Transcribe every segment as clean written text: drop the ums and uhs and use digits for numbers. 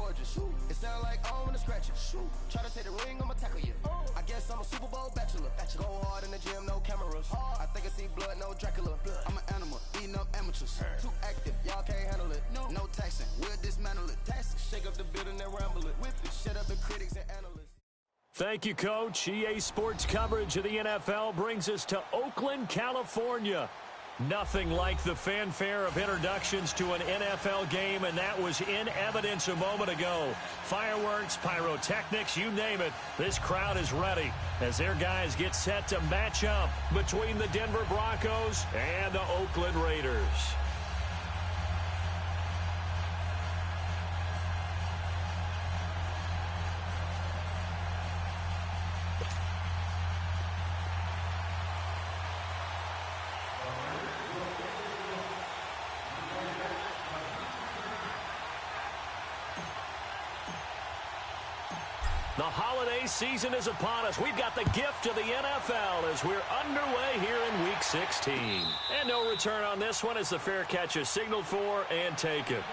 gorgeous. It sound like I wanna scratch it. Try to take the ring, I'ma tackle you. I guess I'm a Super Bowl bachelor. Go hard in the gym, no cameras. I think I see blood, no Dracula. I'm an animal, eating up amateurs. Too active, y'all can't handle it. No taxing, we'll dismantle it. Shake up the building and ramble it. Whip it, shut up the critics and analysts. Thank you, Coach. EA Sports coverage of the NFL brings us to Oakland, California. Nothing like the fanfare of introductions to an NFL game, and that was in evidence a moment ago. Fireworks, pyrotechnics, you name it. This crowd is ready as their guys get set to match up between the Denver Broncos and the Oakland Raiders. The holiday season is upon us. We've got the gift of the NFL as we're underway here in Week 16. And no return on this one as the fair catch is signaled for and taken.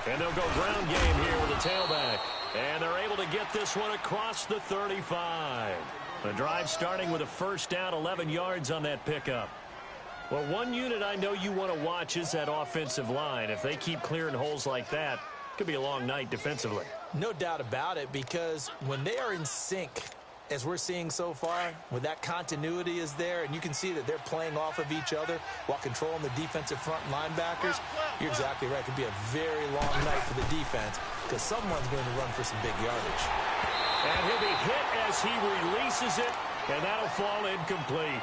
And they'll go ground game here with the tailback. And they're able to get this one across the 35. The drive starting with a first down, 11 yards on that pickup. Well, one unit I know you want to watch is that offensive line. If they keep clearing holes like that, it could be a long night defensively. No doubt about it, because when they are in sync, as we're seeing so far, when that continuity is there, and you can see that they're playing off of each other while controlling the defensive front linebackers, you're exactly right. It could be a very long night for the defense because someone's going to run for some big yardage. And he'll be hit as he releases it, and that'll fall incomplete.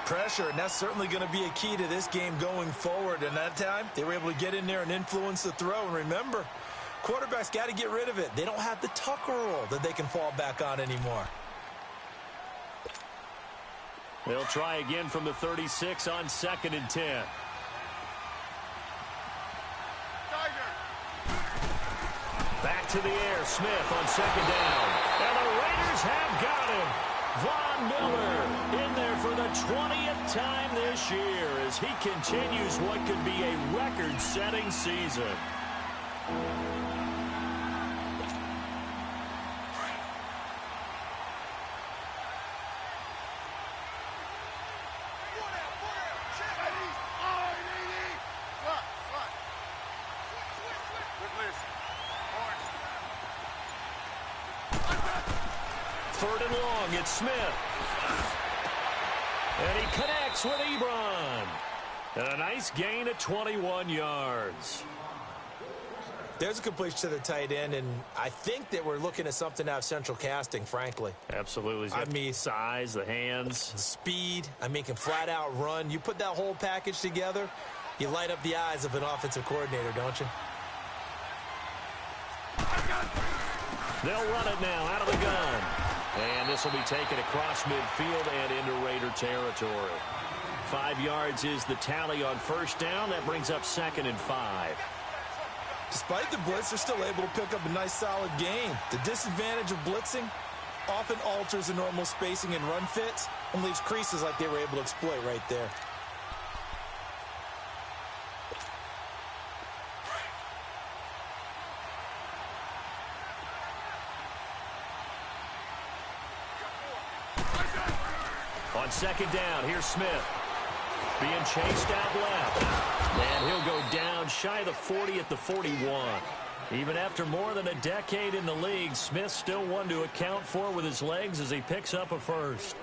Pressure, and that's certainly going to be a key to this game going forward. And that time, they were able to get in there and influence the throw. And remember, quarterbacks got to get rid of it. They don't have the Tucker roll that they can fall back on anymore. They'll try again from the 36 on 2nd and 10. Back to the air, Smith on 2nd down. And the Raiders have got him. Von Miller in there for the 20th time this year as he continues what could be a record-setting season. Third and long, it's Smith. And he connects with Ebron. And a nice gain of 21 yards. There's a completion to the tight end, and I think that we're looking at something out of central casting, frankly. Absolutely. I mean, size, the hands. The speed. I mean, can flat out run. You put that whole package together, you light up the eyes of an offensive coordinator, don't you? They'll run it now out of the gun. And this will be taken across midfield and into Raider territory. 5 yards is the tally on first down. That brings up 2nd and 5. Despite the blitz, they're still able to pick up a nice solid gain. The disadvantage of blitzing often alters the normal spacing and run fits and leaves creases like they were able to exploit right there. On 2nd down, here's Smith. Being chased out left. And he'll go down shy of the 40 at the 41. Even after more than a decade in the league, Smith still one to account for with his legs as he picks up a first.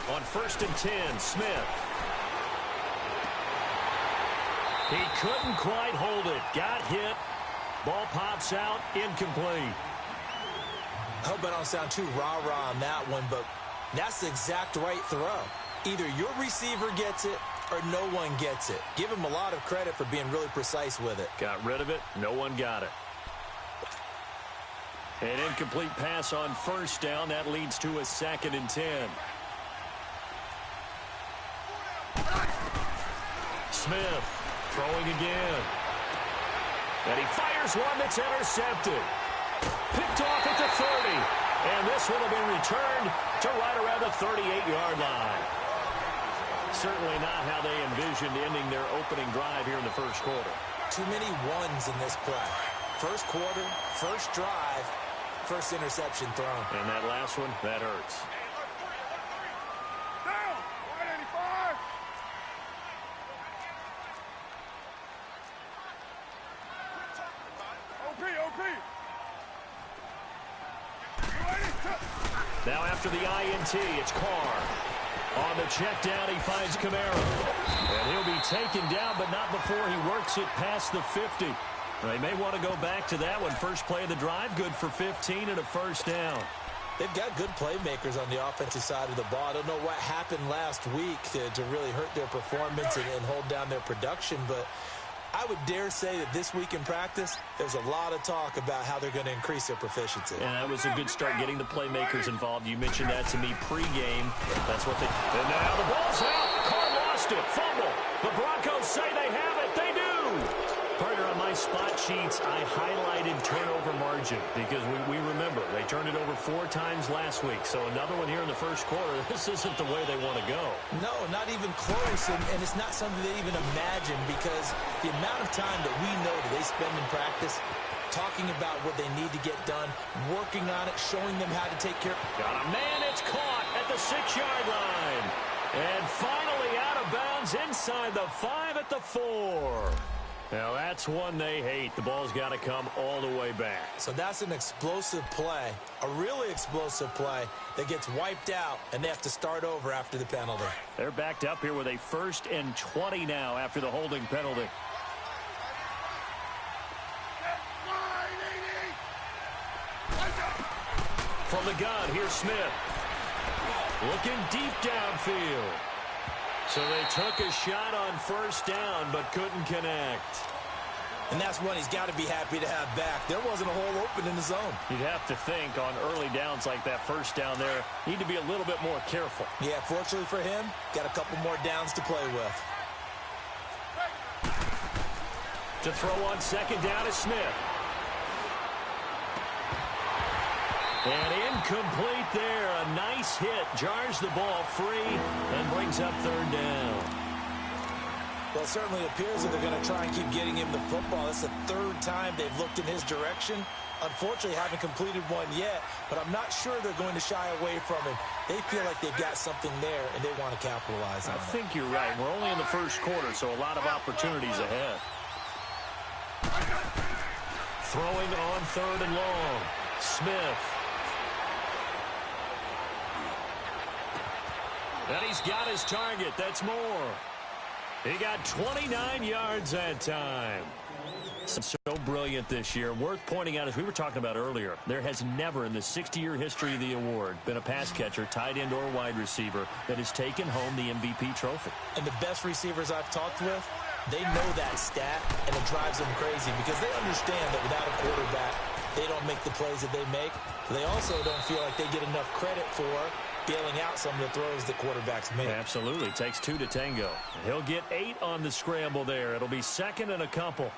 On 1st and 10, Smith. He couldn't quite hold it. Got hit. Ball pops out, incomplete. I hope I don't sound too rah-rah on that one, but that's the exact right throw. Either your receiver gets it or no one gets it. Give him a lot of credit for being really precise with it. Got rid of it. No one got it. An incomplete pass on first down. That leads to a 2nd and 10. Smith throwing again. And he fires one that's intercepted. Picked off at the 30. And this one will be returned to right around the 38-yard line. Certainly not how they envisioned ending their opening drive here in the first quarter. Too many ones in this play. First quarter, first drive, first interception thrown. And that last one, that hurts. Down! 185! OP! Now after the INT, it's Carr. On the check down, he finds Kamara. And he'll be taken down, but not before he works it past the 50. They may want to go back to that one. First play of the drive, good for 15 and a first down. They've got good playmakers on the offensive side of the ball. I don't know what happened last week to really hurt their performance and hold down their production, but I would dare say that this week in practice, there's a lot of talk about how they're going to increase their proficiency. And that was a good start getting the playmakers involved. You mentioned that to me pregame. That's what they... And now the ball's out. Carr lost it. Fumble. The Broncos say they have it. They do. Partner, on my spot sheets, I highlighted turnover margin because we remember they turned it over 4 times last week. So another one here in the first quarter. This isn't the way they want to go. No, not even close, and it's not something they even imagine because the amount of time that we know that they spend in practice talking about what they need to get done, working on it, showing them how to take care. Got a man, it's caught at the 6-yard line. And finally out of bounds inside the 5 at the 4. Now that's one they hate. The ball's got to come all the way back. So that's an explosive play, a really explosive play that gets wiped out, and they have to start over after the penalty. They're backed up here with a 1st and 20 now after the holding penalty. From the gun, here's Smith. Looking deep downfield. So they took a shot on first down, but couldn't connect. And that's one he's got to be happy to have back. There wasn't a hole open in the zone. You'd have to think on early downs like that first down there, need to be a little bit more careful. Yeah, fortunately for him, got a couple more downs to play with. To throw on second down is Smith. And incomplete there. A nice hit. Jars the ball free and brings up 3rd down. Well, it certainly appears that they're going to try and keep getting him the football. That's the 3rd time they've looked in his direction. Unfortunately, haven't completed one yet, but I'm not sure they're going to shy away from him. They feel like they've got something there, and they want to capitalize on it. I think you're right. We're only in the first quarter, so a lot of opportunities ahead. Throwing on 3rd and long. Smith. And he's got his target. That's more. He got 29 yards that time. So brilliant this year. Worth pointing out, as we were talking about earlier, there has never in the 60-year history of the award been a pass catcher, tight end, or wide receiver that has taken home the MVP trophy. And the best receivers I've talked with, they know that stat, and it drives them crazy because they understand that without a quarterback, they don't make the plays that they make. They also don't feel like they get enough credit for bailing out some of the throws that quarterbacks make. Absolutely. Takes 2 to tango. He'll get 8 on the scramble there. It'll be 2nd and a couple.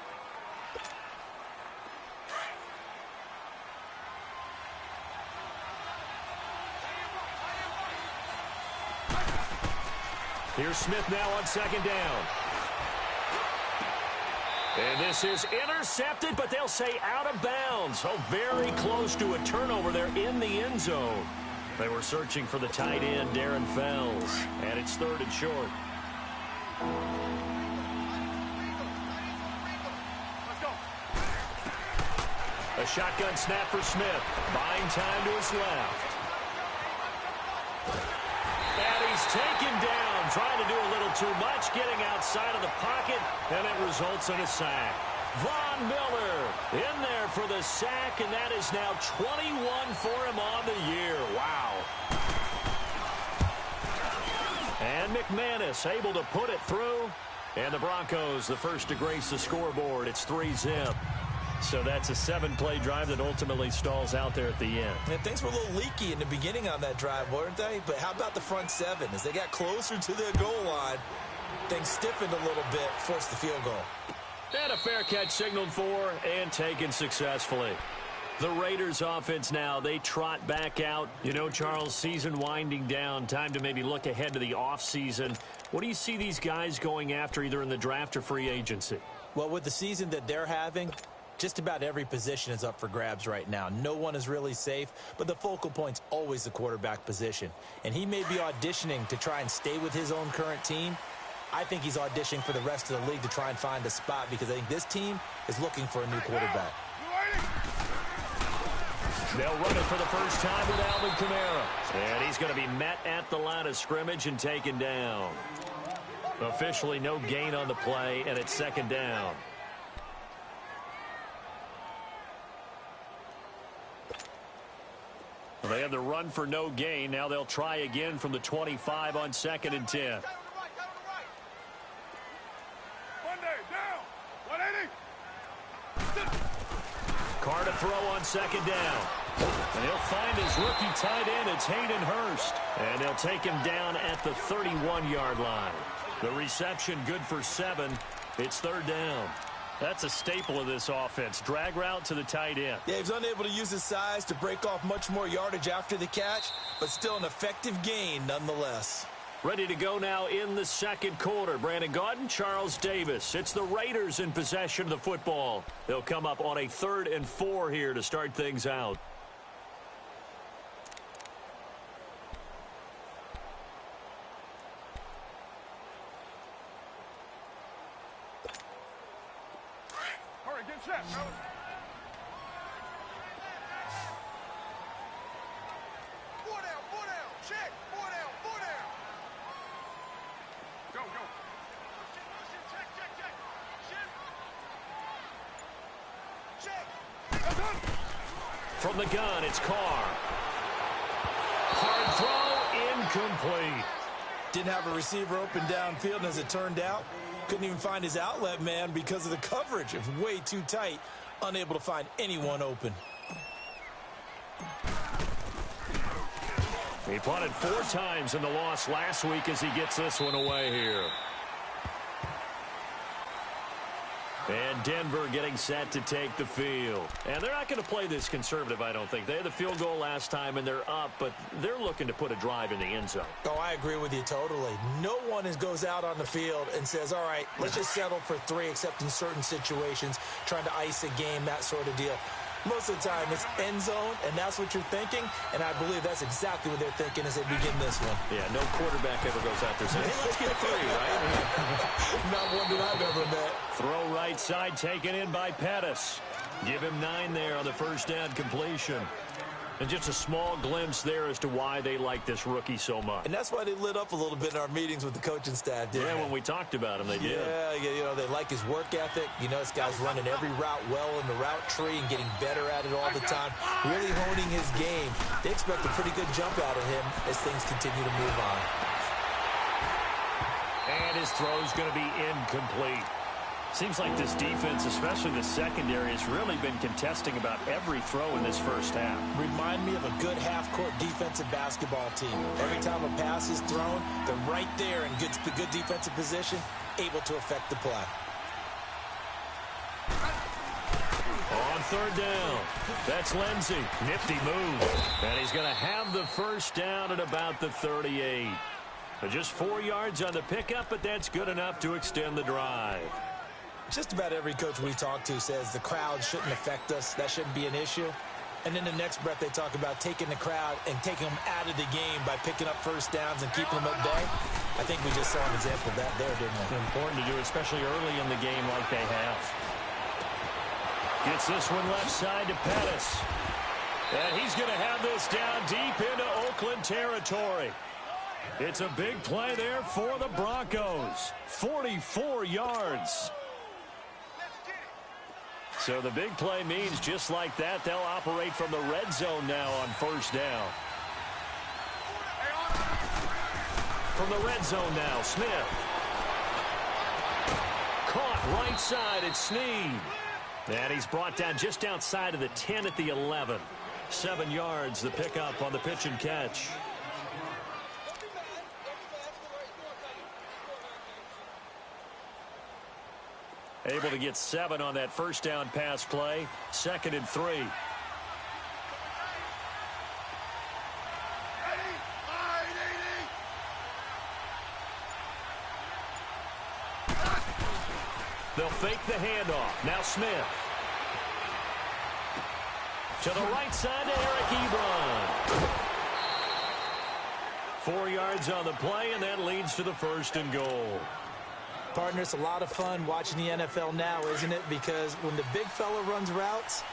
Here's Smith now on 2nd down. And this is intercepted, but they'll say out of bounds. So very close to a turnover there in the end zone. They were searching for the tight end, Darren Fells. And it's 3rd and short. A shotgun snap for Smith. Buying time to his left. And he's taken down, trying to do a little too much, getting outside of the pocket, and it results in a sack. Von Miller In there for the sack, and that is now 21 for him on the year. Wow. And McManus able to put it through. And the Broncos, the first to grace the scoreboard. It's 3-zip. So that's a 7-play drive that ultimately stalls out there at the end. And things were a little leaky in the beginning on that drive, weren't they? But how about the front seven? As they got closer to their goal line, things stiffened a little bit, forced the field goal. And a fair catch signaled for and taken successfully. The Raiders offense now, they trot back out. You know, Charles, season winding down. Time to maybe look ahead to the offseason. What do you see these guys going after either in the draft or free agency? Well, with the season that they're having, just about every position is up for grabs right now. No one is really safe, but the focal point's always the quarterback position. And he may be auditioning to try and stay with his own current team. I think he's auditioning for the rest of the league to try and find a spot because I think this team is looking for a new quarterback. They'll run it for the first time with Alvin Kamara. And he's going to be met at the line of scrimmage and taken down. Officially no gain on the play, and it's second down. Well, they had the run for no gain. Now they'll try again from the 25 on 2nd and 10. Carr to throw on 2nd down. And he'll find his rookie tight end. It's Hayden Hurst. And they'll take him down at the 31-yard line. The reception good for 7. It's 3rd down. That's a staple of this offense. Drag route to the tight end. Yeah, he's unable to use his size to break off much more yardage after the catch, but still an effective gain nonetheless. Ready to go now in the second quarter. Brandon Gaudin, Charles Davis. It's the Raiders in possession of the football. They'll come up on a 3rd and 4 here to start things out. Hurry, get set, fellas. Four down, check, four down. Go. Check. From the gun, it's Carr. Hard throw, incomplete. Didn't have a receiver open downfield, and as it turned out, couldn't even find his outlet man because of the coverage. It was way too tight, unable to find anyone open. He punted 4 times in the loss last week as he gets this one away here. And Denver getting set to take the field. And they're not going to play this conservative, I don't think. They had the field goal last time, and they're up, but they're looking to put a drive in the end zone. Oh, I agree with you totally. No one goes out on the field and says, all right, let's just settle for 3, except in certain situations, trying to ice a game, that sort of deal. Most of the time, it's end zone, and that's what you're thinking, and I believe that's exactly what they're thinking as they begin this one. Yeah, no quarterback ever goes out there saying, hey, let's get 3, right? Not one that I've ever met. Throw right side, taken in by Pettis. Give him 9 there on the first down completion. And just a small glimpse there as to why they like this rookie so much. And that's why they lit up a little bit in our meetings with the coaching staff, didn't they? When we talked about him, they did. Yeah, you know, they like his work ethic. You know, this guy's running every route well in the route tree and getting better at it all the time, really honing his game. They expect a pretty good jump out of him as things continue to move on. And his throw's going to be incomplete. Seems like this defense, especially the secondary, has really been contesting about every throw in this first half. Remind me of a good half-court defensive basketball team. Every time a pass is thrown, they're right there in good defensive position, able to affect the play. On 3rd down, that's Lindsey. Nifty move. And he's going to have the first down at about the 38. Just 4 yards on the pickup, but that's good enough to extend the drive. Just about every coach we talk to says the crowd shouldn't affect us. That shouldn't be an issue. And then the next breath they talk about taking the crowd and taking them out of the game by picking up first downs and keeping them at bay. I think we just saw an example of that there, didn't we? Important to do, especially early in the game like they have. Gets this one left side to Pettis. And he's going to have this down deep into Oakland territory. It's a big play there for the Broncos. 44 yards. So the big play means just like that, they'll operate from the red zone now on first down. From the red zone now, Smith. Caught right side, it's Snead. And he's brought down just outside of the 10 at the 11. 7 yards, the pickup on the pitch and catch. Able to get 7 on that first down pass play. 2nd and 3. They'll fake the handoff. Now Smith. To the right side to Eric Ebron. 4 yards on the play, and that leads to the 1st and goal. Partner, it's a lot of fun watching the NFL now, isn't it? Because when the big fella runs routes,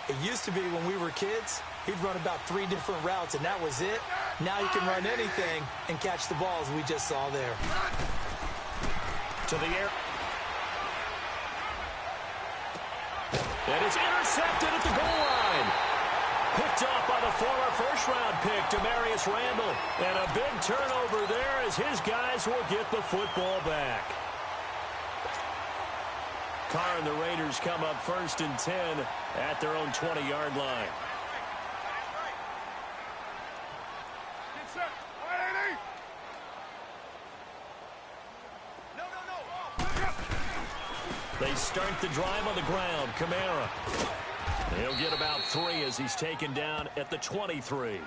it used to be when we were kids, he'd run about 3 different routes, and that was it. Now you can run anything and catch the balls we just saw there. To the air. And it's intercepted at the goal line. Picked off by the former first-round pick, Demarius Randall. And a big turnover there as his guys will get the football back. Carr and the Raiders come up 1st and 10 at their own 20-yard line. Get set. 180. No. They start the drive on the ground. Kamara. He'll get about 3 as he's taken down at the 23.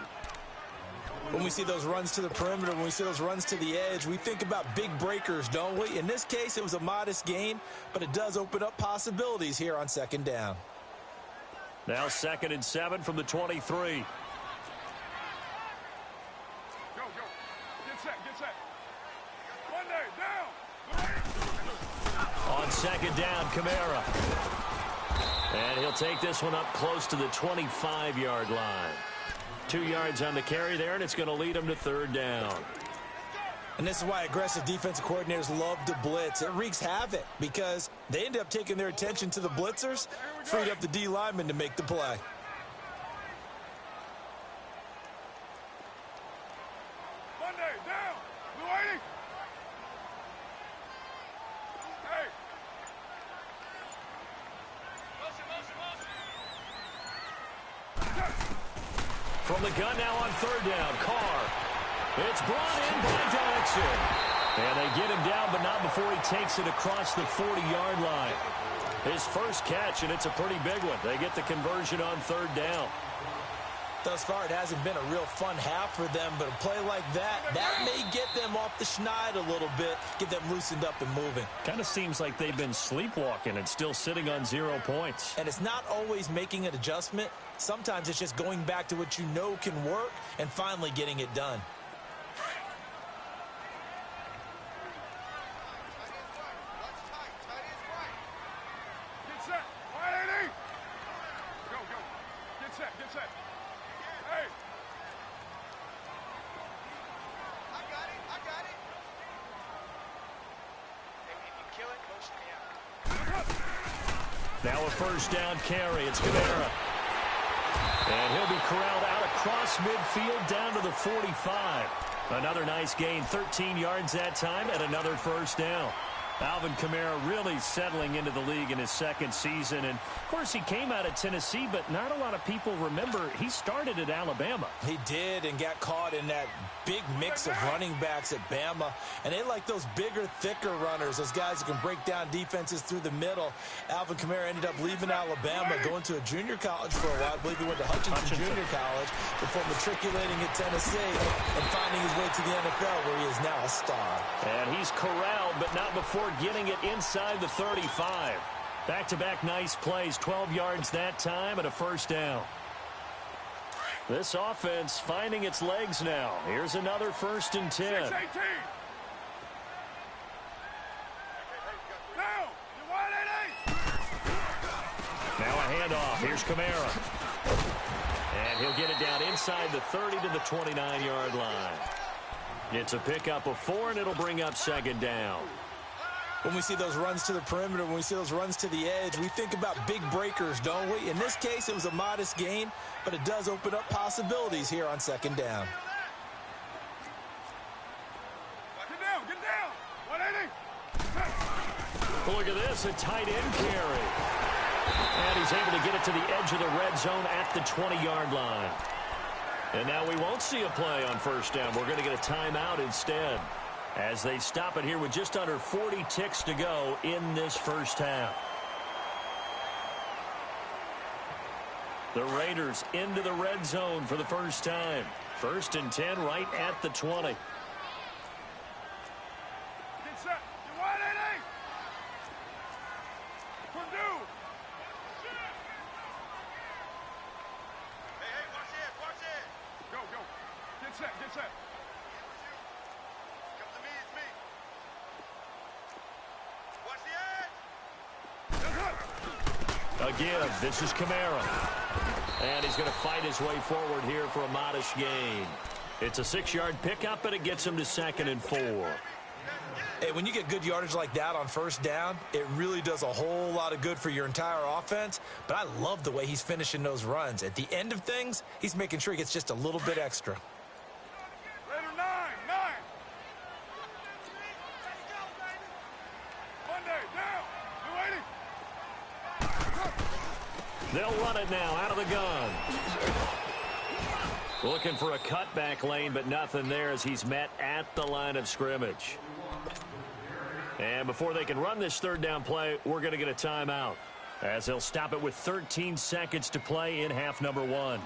When we see those runs to the perimeter, when we see those runs to the edge, we think about big breakers, don't we? In this case, it was a modest gain, but it does open up possibilities here on 2nd down. Now 2nd and 7 from the 23. Go. Get set. Monday, down. On 2nd down, Kamara. And he'll take this one up close to the 25-yard line. 2 yards on the carry there, and it's going to lead him to 3rd down. And this is why aggressive defensive coordinators love to blitz. It wreaks havoc because they end up taking their attention to the blitzers, freed up the D lineman to make the play. Monday, down. Blue 80. Hey. From the gun now on 3rd down, Carr. It's brought in by Jackson. And they get him down, but not before he takes it across the 40-yard line. His first catch, and it's a pretty big one. They get the conversion on 3rd down. Thus far, it hasn't been a real fun half for them, but a play like that may get them off the schneid a little bit, get them loosened up and moving. Kind of seems like they've been sleepwalking and still sitting on 0 points. And it's not always making an adjustment. Sometimes it's just going back to what you know can work and finally getting it done. Get set. 180. Go. Get set. Hey. I got it. If you kill it, motion me out. Now a 1st down carry. It's Kamara. And he'll be corralled out across midfield down to the 45. Another nice gain, 13 yards that time, and another 1st down. Alvin Kamara really settling into the league in his 2nd season. And, of course, he came out of Tennessee, but not a lot of people remember he started at Alabama. He did and got caught in that big mix of running backs at Bama. And they like those bigger, thicker runners, those guys who can break down defenses through the middle. Alvin Kamara ended up leaving Alabama, going to a junior college for a while. I believe he went to Hutchinson Junior College before matriculating at Tennessee and finding his way to the NFL, where he is now a star. And he's corralled, but not before getting it inside the 35. Back-to-back nice plays, 12 yards that time and a 1st down. This offense finding its legs now. Here's another 1st and 10. 6-18. Now, you 180. Now a handoff. Here's Kamara. And he'll get it down inside the 30 to the 29-yard line. It's a pickup of 4, and it'll bring up 2nd down. When we see those runs to the perimeter, when we see those runs to the edge, we think about big breakers, don't we? In this case, it was a modest gain, but it does open up possibilities here on second down. Get down. 180. Look at this, a tight end carry. And he's able to get it to the edge of the red zone at the 20-yard line. And now we won't see a play on first down. We're going to get a timeout instead, as they stop it here with just under 40 ticks to go in this first half. The Raiders into the red zone for the first time. 1st and 10 right at the 20. Get set. You 180. Purdue. Hey, watch it. Go. Get set. Come to me, it's me. Watch the edge. Again, this is Kamara. And he's going to fight his way forward here for a modest gain. It's a 6-yard pickup, and it gets him to 2nd and 4. Hey, when you get good yardage like that on first down, it really does a whole lot of good for your entire offense. But I love the way he's finishing those runs. At the end of things, he's making sure he gets just a little bit extra. Raider 9. Monday, down. 280. They'll run it now out of the gun. Looking for a cutback lane, but nothing there as he's met at the line of scrimmage. And before they can run this 3rd down play, we're going to get a timeout, as they'll stop it with 13 seconds to play in half number 1.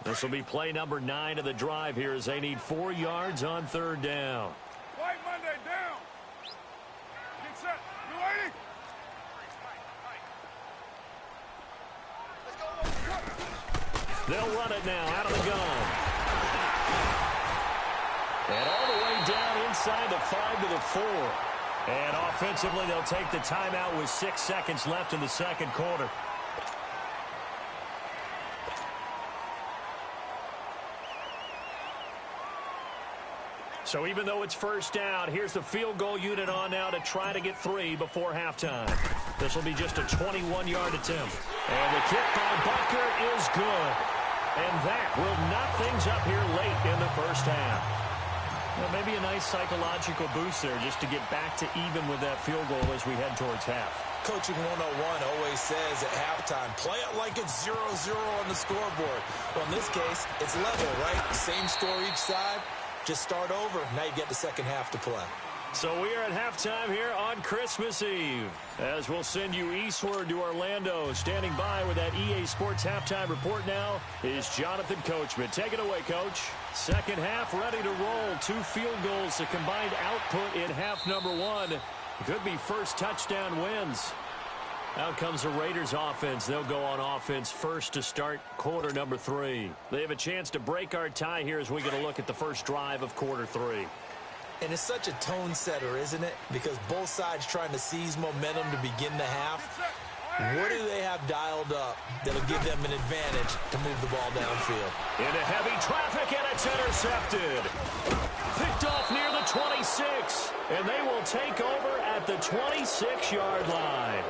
This will be play number 9 of the drive here, as they need 4 yards on 3rd down. White Monday, down. Get set. 280. They'll run it now out of the gun. And all the way down inside the 5 to the 4. And offensively, they'll take the timeout with 6 seconds left in the 2nd quarter. So even though it's first down, here's the field goal unit on now to try to get 3 before halftime. This will be just a 21-yard attempt. And the kick by Butker is good. And that will knock things up here late in the first half. Well, maybe a nice psychological boost there just to get back to even with that field goal as we head towards half. Coaching 101 always says at halftime, play it like it's 0-0 on the scoreboard. Well, in this case, it's level, right? Same score each side. Just start over. Now you get the second half to play. So we are at halftime here on Christmas Eve, as we'll send you eastward to Orlando. Standing by with that EA Sports halftime report now is Jonathan Coachman. Take it away, Coach. Second half ready to roll. 2 field goals, the combined output in half number 1. Could be first touchdown wins. Out comes the Raiders offense. They'll go on offense first to start quarter number 3. They have a chance to break our tie here as we get a look at the first drive of quarter 3. And it's such a tone setter, isn't it? Because both sides trying to seize momentum to begin the half. What do they have dialed up that'll give them an advantage to move the ball downfield? Into heavy traffic, and it's intercepted. Picked off near the 26. And they will take over at the 26-yard line.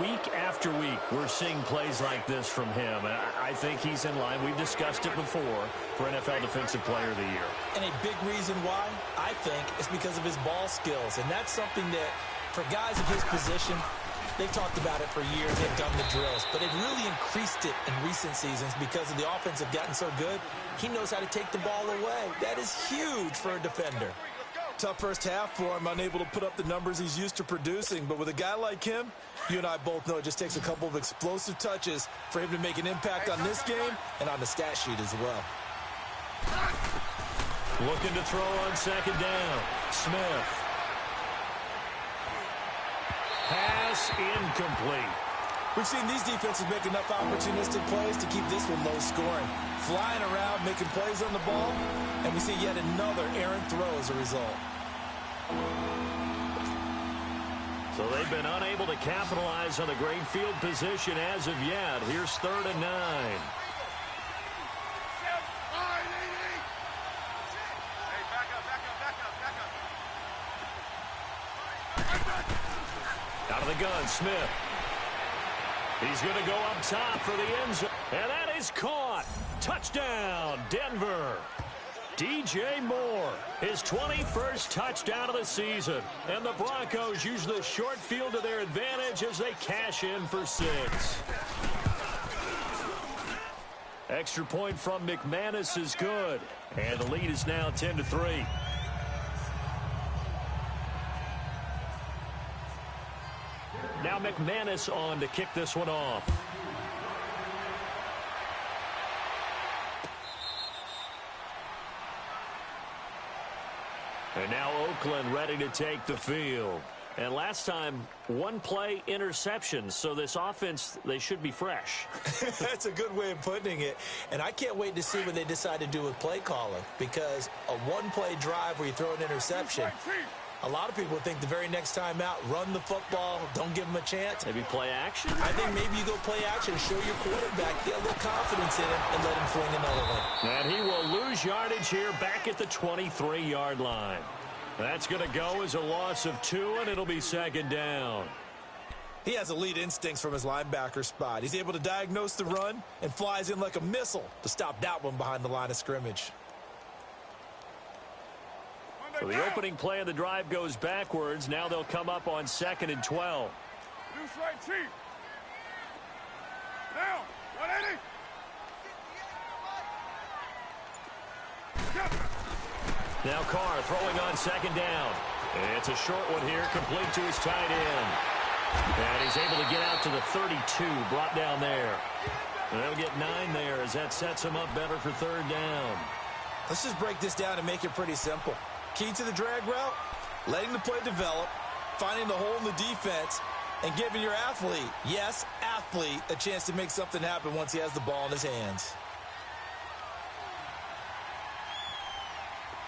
Week after week, we're seeing plays like this from him. And I think he's in line. We've discussed it before for NFL Defensive Player of the Year. And a big reason why, I think, is because of his ball skills. And that's something that, for guys of his position, they've talked about it for years. They've done the drills. But it really increased it in recent seasons because of the offense have gotten so good. He knows how to take the ball away. That is huge for a defender. Tough first half for him, unable to put up the numbers he's used to producing. But with a guy like him, you and I both know it just takes a couple of explosive touches for him to make an impact on this game and on the stat sheet as well. Looking to throw on second down. Smith. Pass incomplete. We've seen these defenses make enough opportunistic plays to keep this one low scoring. Flying around, making plays on the ball, and we see yet another errant throw as a result. So they've been unable to capitalize on the great field position as of yet. Here's 3rd and 9. Out of the gun, Smith. He's going to go up top for the end zone. And that is caught. Touchdown, Denver. DJ Moore, his 21st touchdown of the season. And the Broncos use the short field to their advantage as they cash in for 6. Extra point from McManus is good. And the lead is now 10-3. Now McManus on to kick this one off. And now Oakland ready to take the field. And last time, 1-play interception. So this offense, they should be fresh. That's a good way of putting it. And I can't wait to see what they decide to do with play calling. Because a 1-play drive where you throw an interception, a lot of people think the very next time out, run the football, don't give them a chance. Maybe play action? I think maybe you go play action, show your quarterback, get a little confidence in him, and let him fling another one. And he will lose yardage here back at the 23-yard line. That's going to go as a loss of 2, and it'll be 2nd down. He has elite instincts from his linebacker spot. He's able to diagnose the run and flies in like a missile to stop that one behind the line of scrimmage. So the opening play of the drive goes backwards. Now they'll come up on 2nd and 12. Loose right, Chief. Down. 180. Now Carr throwing on 2nd down. It's a short one here, complete to his tight end. And he's able to get out to the 32, brought down there. And they'll get 9 there as that sets him up better for 3rd down. Let's just break this down and make it pretty simple. Key to the drag route, letting the play develop, finding the hole in the defense, and giving your athlete, yes, athlete, a chance to make something happen once he has the ball in his hands.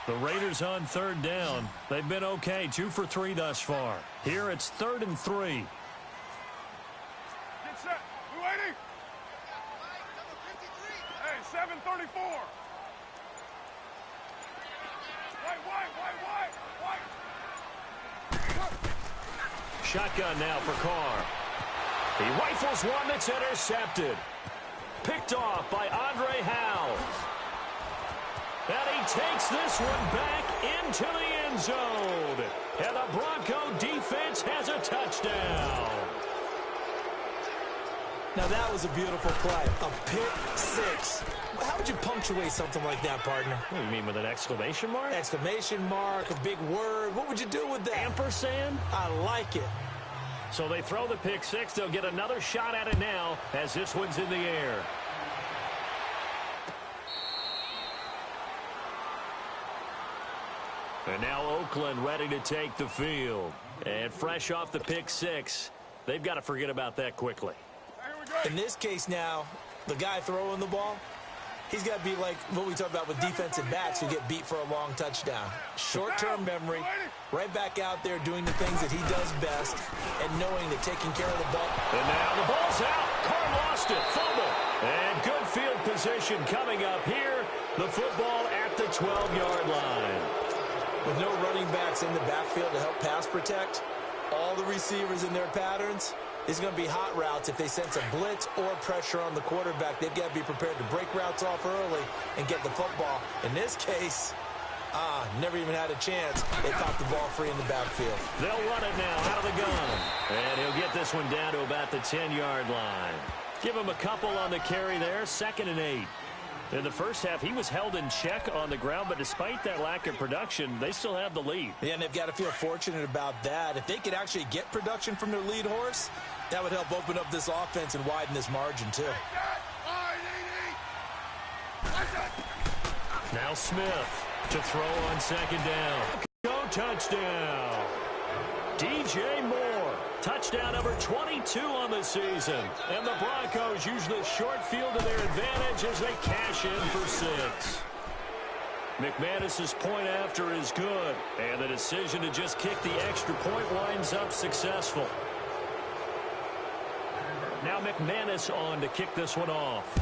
The Raiders on 3rd down. They've been okay, 2 for 3 thus far. Here it's 3rd and 3. Get set. 280. Hey, 734. Shotgun now for Carr. He rifles one that's intercepted. Picked off by Andre Howe. And he takes this one back into the end zone. And the Bronco defense has a touchdown. Now that was a beautiful play. A pick 6. How would you punctuate something like that, partner? What do you mean, with an exclamation mark? Exclamation mark, a big word. What would you do with that? Ampersand? I like it. So they throw the pick 6. They'll get another shot at it now as this one's in the air. And now Oakland ready to take the field. And fresh off the pick 6, they've got to forget about that quickly. In this case now, the guy throwing the ball, he's got to be like what we talk about with defensive backs who get beat for a long touchdown. Short-term memory, right back out there doing the things that he does best and knowing that taking care of the ball. And now the ball's out. Carr lost it. Fumble. And good field position coming up here. The football at the 12-yard line. With no running backs in the backfield to help pass protect, all the receivers in their patterns, it's going to be hot routes if they sense a blitz or pressure on the quarterback. They've got to be prepared to break routes off early and get the football. In this case, never even had a chance. They caught the ball free in the backfield. They'll run it now out of the gun. And he'll get this one down to about the 10-yard line. Give him a couple on the carry there, 2nd and 8. In the first half, he was held in check on the ground, but despite that lack of production, they still have the lead. Yeah, and they've got to feel fortunate about that. If they could actually get production from their lead horse, that would help open up this offense and widen this margin, too. Now Smith to throw on 2nd down. Go touchdown. DJ Moore, touchdown number 22 on the season. And the Broncos use the short field to their advantage as they cash in for 6. McManus's point after is good, and the decision to just kick the extra point winds up successful. Now McManus on to kick this one off.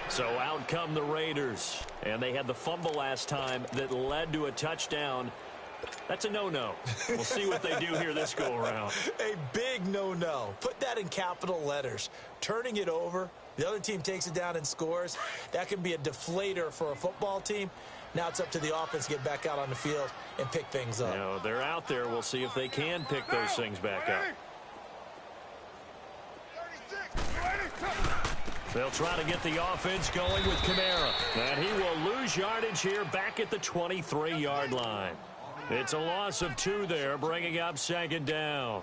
So out come the Raiders, and they had the fumble last time that led to a touchdown. That's a no-no. We'll see what they do here this go-around. A big no-no. Put that in capital letters. Turning it over, the other team takes it down and scores. That can be a deflator for a football team. Now it's up to the offense to get back out on the field and pick things up. You know, they're out there. We'll see if they can pick those things back up. They'll try to get the offense going with Kamara. And he will lose yardage here back at the 23-yard line. It's a loss of 2 there, bringing up second down.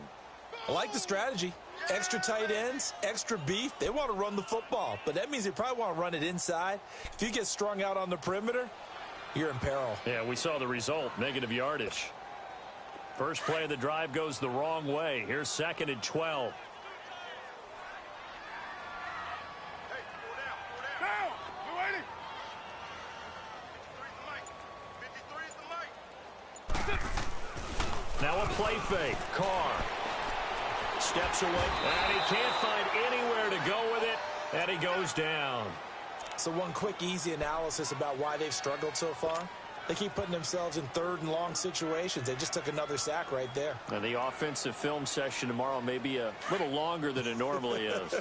I like the strategy. Extra tight ends, extra beef. They want to run the football, but that means they probably want to run it inside. If you get strung out on the perimeter, you're in peril. Yeah, we saw the result, negative yardage. First play of the drive goes the wrong way. Here's 2nd and 12. Now a play fake. Carr steps away, and he can't find anywhere to go with it, and he goes down. So one quick, easy analysis about why they've struggled so far. They keep putting themselves in 3rd and long situations. They just took another sack right there. And the offensive film session tomorrow may be a little longer than it normally is.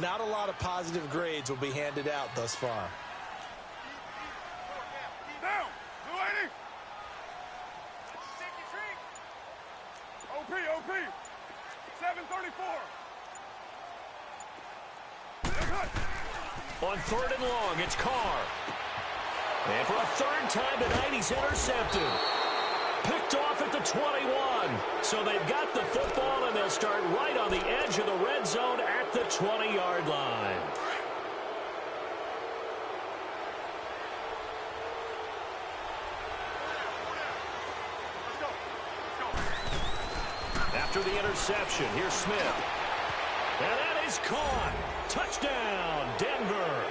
Not a lot of positive grades will be handed out thus far. Down! Blue 80! OP! 734! On 3rd and long, it's Carr. And for a 3rd time tonight, he's intercepted. Picked off at the 21. So they've got the football, and they'll start right on the edge of the red zone at the 20-yard line. After the interception, here's Smith. And that is caught. Touchdown, Denver.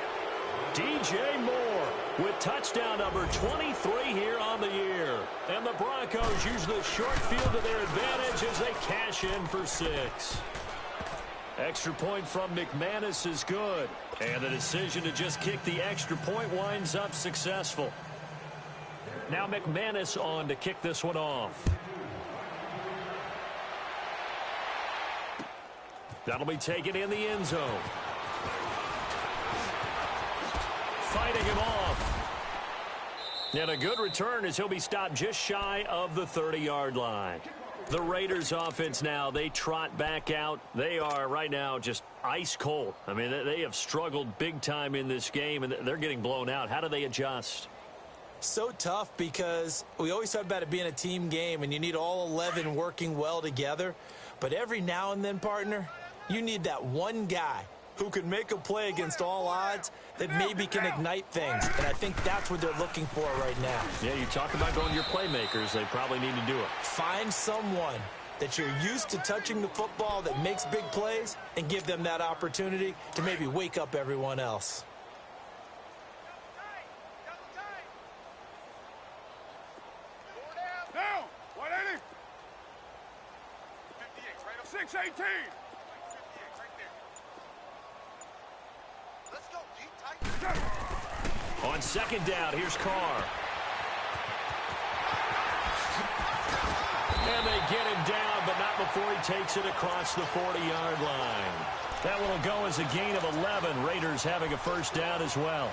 DJ Moore with touchdown number 23 here on the year. And the Broncos use the short field to their advantage as they cash in for 6. Extra point from McManus is good. And the decision to just kick the extra point winds up successful. Now McManus on to kick this one off. That'll be taken in the end zone. Fighting him off. And a good return as he'll be stopped just shy of the 30-yard line. The Raiders offense now, they trot back out. They are right now just ice cold. I mean, they have struggled big time in this game, and they're getting blown out. How do they adjust? So tough because we always talk about it being a team game, and you need all 11 working well together. But every now and then, partner, you need that one guy who can make a play against all odds that maybe can ignite things. And I think that's what they're looking for right now. Yeah, you talk about going to your playmakers. They probably need to do it. Find someone that you're used to touching the football that makes big plays and give them that opportunity to maybe wake up everyone else. Down! 180! 618! On 2nd down, here's Carr. And they get him down, but not before he takes it across the 40-yard line. That one will go as a gain of 11. Raiders having a 1st down as well.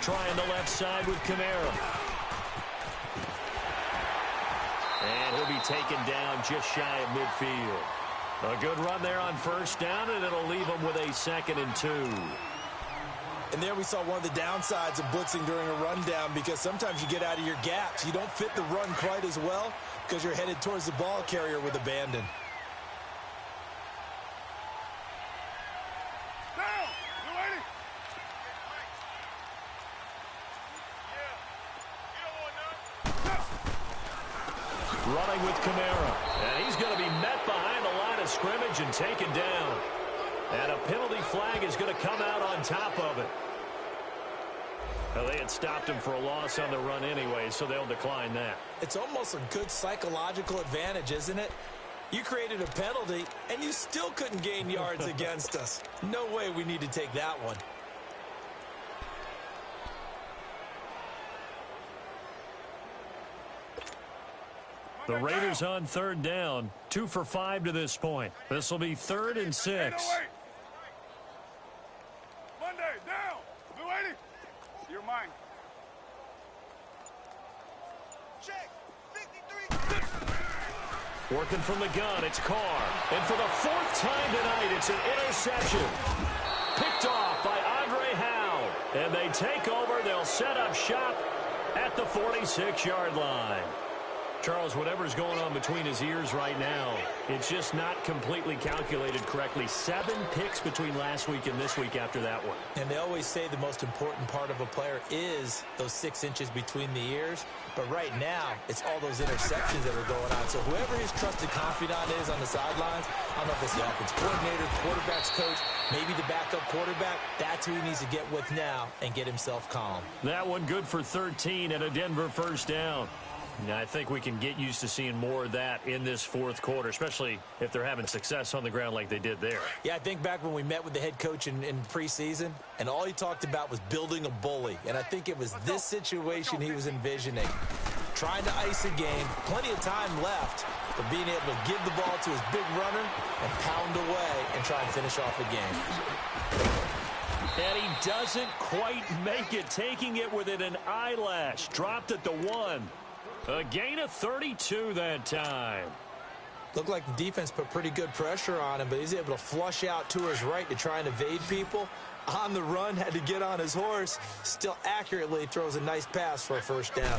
Trying the left side with Kamara. And he'll be taken down just shy of midfield. A good run there on 1st down, and it'll leave him with a 2nd and 2. And there we saw one of the downsides of blitzing during a rundown, because sometimes you get out of your gaps. You don't fit the run quite as well because you're headed towards the ball carrier with abandon. Running with Kamara. And he's going to be met behind the line of scrimmage and taken down. And a penalty flag is going to come out on top of it. Well, they had stopped him for a loss on the run anyway, so they'll decline that. It's almost a good psychological advantage, isn't it? You created a penalty, and you still couldn't gain yards against us. No way we need to take that one. The Raiders on third down, 2 for 5 to this point. This will be 3rd and 6. Monday, down. Blue 80. You're mine. Check. 53. Working from the gun, it's Carr. And for the 4th time tonight, it's an interception. Picked off by Andre Howe. And they take over. They'll set up shop at the 46-yard line. Charles, whatever's going on between his ears right now, it's just not completely calculated correctly. 7 picks between last week and this week after that one. And they always say the most important part of a player is those 6 inches between the ears. But right now, it's all those interceptions that are going on. So whoever his trusted confidant is on the sidelines, I don't know if it's the offense coordinator, quarterback's coach, maybe the backup quarterback, that's who he needs to get with now and get himself calm. That one good for 13 and a Denver first down. Now, I think we can get used to seeing more of that in this 4th quarter, especially if they're having success on the ground like they did there. Yeah, I think back when we met with the head coach in preseason, and all he talked about was building a bully. And I think it was this situation he was envisioning. Trying to ice a game, plenty of time left, but being able to give the ball to his big runner and pound away and try and finish off a game. And he doesn't quite make it, taking it within an eyelash. Dropped at the 1. A gain of 32 that time. Looked like the defense put pretty good pressure on him, but he's able to flush out to his right to try and evade people. On the run, had to get on his horse. Still accurately throws a nice pass for a first down.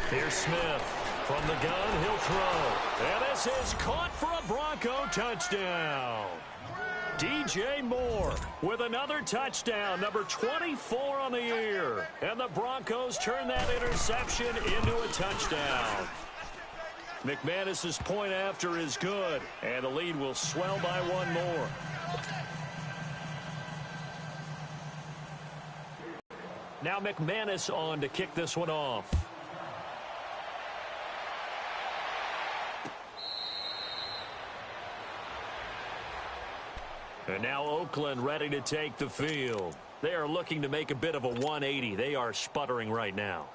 Here's Smith. From the gun, he'll throw. And this is caught for a Bronco touchdown. DJ Moore with another touchdown, number 24 on the year. And the Broncos turn that interception into a touchdown. McManus's point after is good, and the lead will swell by 1 more. Now McManus on to kick this one off. And now Oakland ready to take the field. They are looking to make a bit of a 180. They are sputtering right now.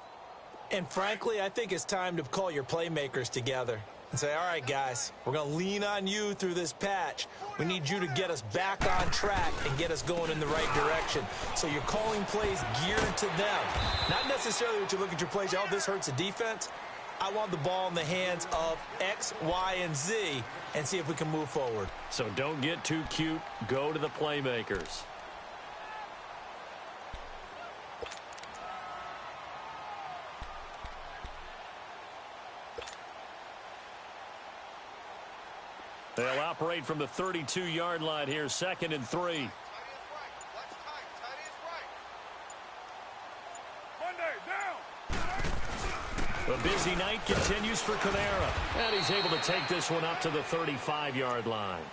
And frankly, I think it's time to call your playmakers together and say, all right, guys, we're going to lean on you through this patch. We need you to get us back on track and get us going in the right direction. So you're calling plays geared to them. Not necessarily what you look at your plays, oh, this hurts the defense. I want the ball in the hands of X, Y, and Z and see if we can move forward. So don't get too cute. Go to the playmakers. They'll operate from the 32-yard line here, 2nd and 3. A busy night continues for Kamara. And he's able to take this one up to the 35-yard line.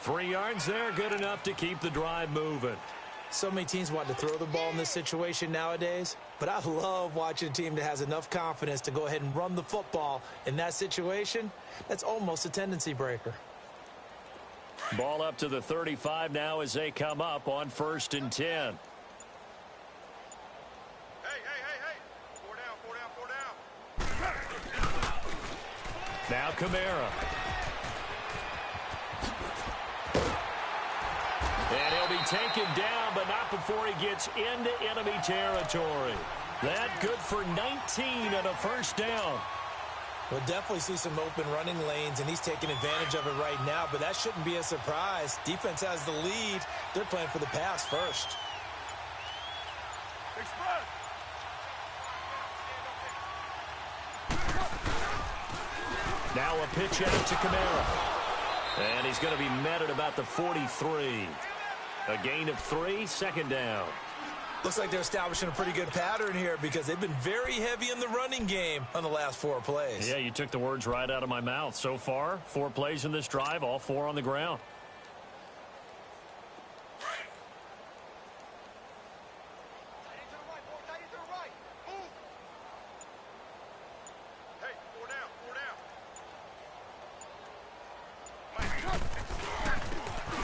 3 yards there, good enough to keep the drive moving. So many teams want to throw the ball in this situation nowadays, but I love watching a team that has enough confidence to go ahead and run the football in that situation. That's almost a tendency breaker. Ball up to the 35 now as they come up on 1st and 10. Now Kamara. And he'll be taken down, but not before he gets into enemy territory. That good for 19 and a first down. We'll definitely see some open running lanes, and he's taking advantage of it right now, but that shouldn't be a surprise. Defense has the lead. They're playing for the pass first. Big spread. Now a pitch out to Kamara. And he's going to be met at about the 43. A gain of 3, second down. Looks like they're establishing a pretty good pattern here because they've been very heavy in the running game on the last 4 plays. Yeah, you took the words right out of my mouth. So far, 4 plays in this drive, all 4 on the ground.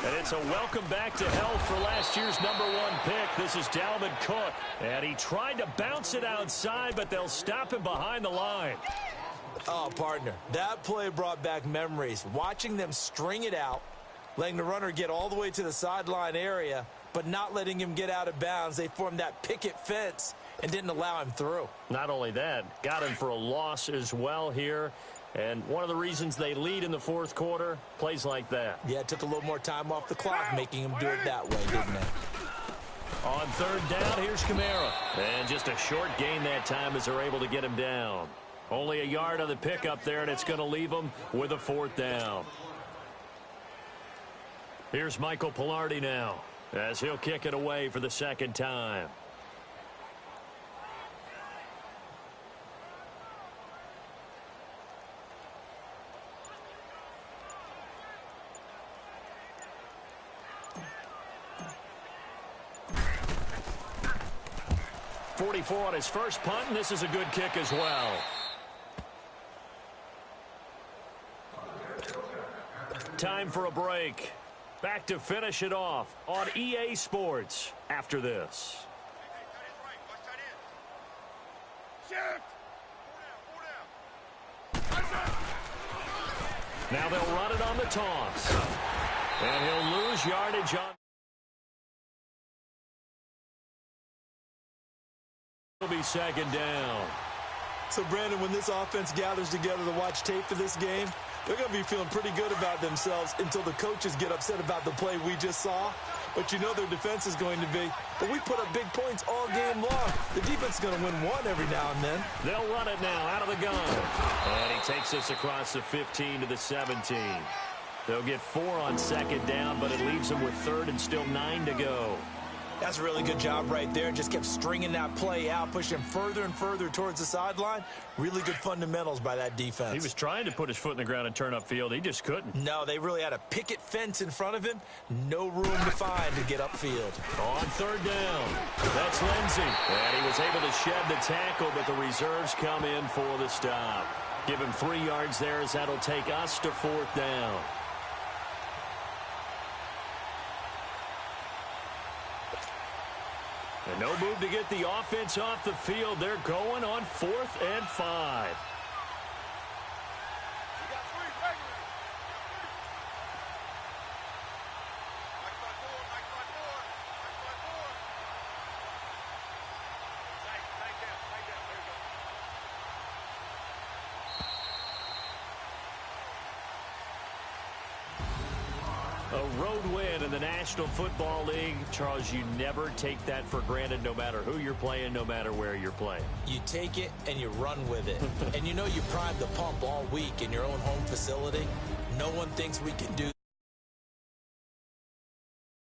And it's a welcome back to health for last year's #1 pick. This is Dalvin Cook. And he tried to bounce it outside, but they'll stop him behind the line. Oh, partner, that play brought back memories. Watching them string it out, letting the runner get all the way to the sideline area, but not letting him get out of bounds. They formed that picket fence and didn't allow him through. Not only that, got him for a loss as well here. And one of the reasons they lead in the 4th quarter, plays like that. Yeah, it took a little more time off the clock, making him do it that way, didn't it? On 3rd down, here's Kamara. And just a short gain that time as they're able to get him down. Only a yard on the pickup there, and it's going to leave him with a 4th down. Here's Michael Pilardi now, as he'll kick it away for the 2nd time. .44 on his first punt, and this is a good kick as well. Time for a break. Back to finish it off on EA Sports after this. Now they'll run it on the toss. And he'll lose yardage on. It'll be 2nd down. So, Brandon, when this offense gathers together to watch tape for this game, they're going to be feeling pretty good about themselves until the coaches get upset about the play we just saw. But you know their defense is going to be. But we put up big points all game long. The defense is going to win one every now and then. They'll run it now out of the gun. And he takes us across the 15 to the 17. They'll get 4 on 2nd down, but it leaves them with 3rd and still 9 to go. That's a really good job right there. Just kept stringing that play out, pushing him further and further towards the sideline. Really good fundamentals by that defense. He was trying to put his foot in the ground and turn upfield. He just couldn't. No, they really had a picket fence in front of him. No room to find to get upfield. On 3rd down, that's Lindsey. And he was able to shed the tackle, but the reserves come in for the stop. Give him 3 yards there as that'll take us to 4th down. And no move to get the offense off the field. They're going on 4th and 5. A road win in the National Football League. Charles, you never take that for granted, no matter who you're playing, no matter where you're playing. You take it and you run with it. And you know you primed the pump all week in your own home facility. No one thinks we can do